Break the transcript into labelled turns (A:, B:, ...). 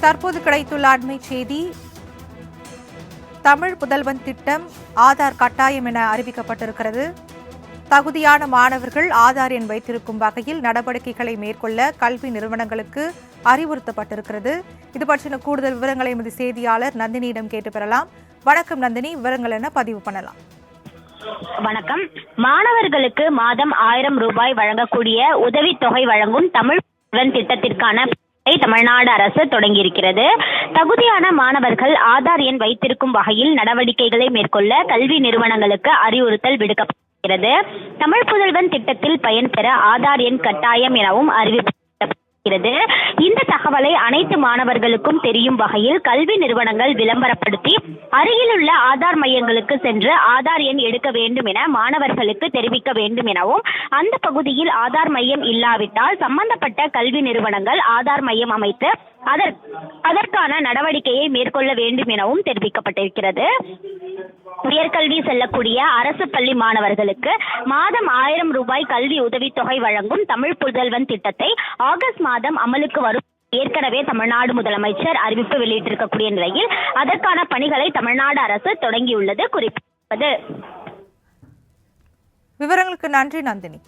A: தற்போது கிடைத்துள்ள அண்மை செய்தி, தமிழ் புதல்வன் திட்டம் ஆதார் கட்டாயம் என அறிவிக்கப்பட்டிருக்கிறது. தகுதியான மாணவர்கள் ஆதார் எண் வைத்திருக்கும் வகையில் நடவடிக்கைகளை மேற்கொள்ள கல்வி நிறுவனங்களுக்கு அறிவுறுத்தப்பட்டிருக்கிறது. இது பற்றின கூடுதல் விவரங்களை எமது செய்தியாளர் நந்தினியிடம் கேட்டு பெறலாம். வணக்கம் நந்தினி, விவரங்கள் என்ன பதிவு பண்ணலாம்?
B: வணக்கம். மாணவர்களுக்கு மாதம் 1000 ரூபாய் வழங்கக்கூடிய உதவித்தொகை வழங்கும் தமிழ் புதல்வன் திட்டத்திற்கான தமிழ்நாடு அரசு தொடங்கியிருக்கிறது. தகுதியான மாணவர்கள் ஆதார் எண் வைத்திருக்கும் வகையில் நடவடிக்கைகளை மேற்கொள்ள கல்வி நிறுவனங்களுக்கு அறிவுறுத்தல் விடுக்கப்பட்டிருக்கிறது. தமிழ் புதல்வன் திட்டத்தில் பயன்பெற ஆதார் எண் கட்டாயம் எனவும் அறிவிக்கப்பட்டிருக்கிறது. இந்த தகவலை அனைத்து மாணவர்களுக்கும் தெரியும் வகையில் கல்வி நிறுவனங்கள் விளம்பரப்படுத்தி அருகிலுள்ள ஆதார் மையங்களுக்கு சென்று ஆதார் எண் எடுக்க வேண்டும் என மாணவர்களுக்கு தெரிவிக்க வேண்டும் எனவும், அந்த பகுதியில் ஆதார் மையம் இல்லாவிட்டால் சம்பந்தப்பட்ட கல்வி நிறுவனங்கள் ஆதார் மையம் அமைத்து அதற்கான நடவடிக்கையை மேற்கொள்ள வேண்டும் எனவும் தெரிவிக்கப்பட்டிருக்கிறது. உயர்கல்வி செல்லக்கூடிய அரசு பள்ளி மாணவர்களுக்கு மாதம் 1000 ரூபாய் கல்வி உதவித்தொகை வழங்கும் தமிழ் புதல்வன் திட்டத்தை ஆகஸ்ட் மாதம் அமலுக்கு வரும் ஏற்கனவே தமிழ்நாடு முதலமைச்சர் அறிவிப்பு வெளியிட்டிருக்கக்கூடிய நிலையில் அதற்கான பணிகளை தமிழ்நாடு அரசு தொடங்கியுள்ளது குறிப்பிடத்தக்கது.
A: விவரங்களுக்கு நன்றி நந்தினி.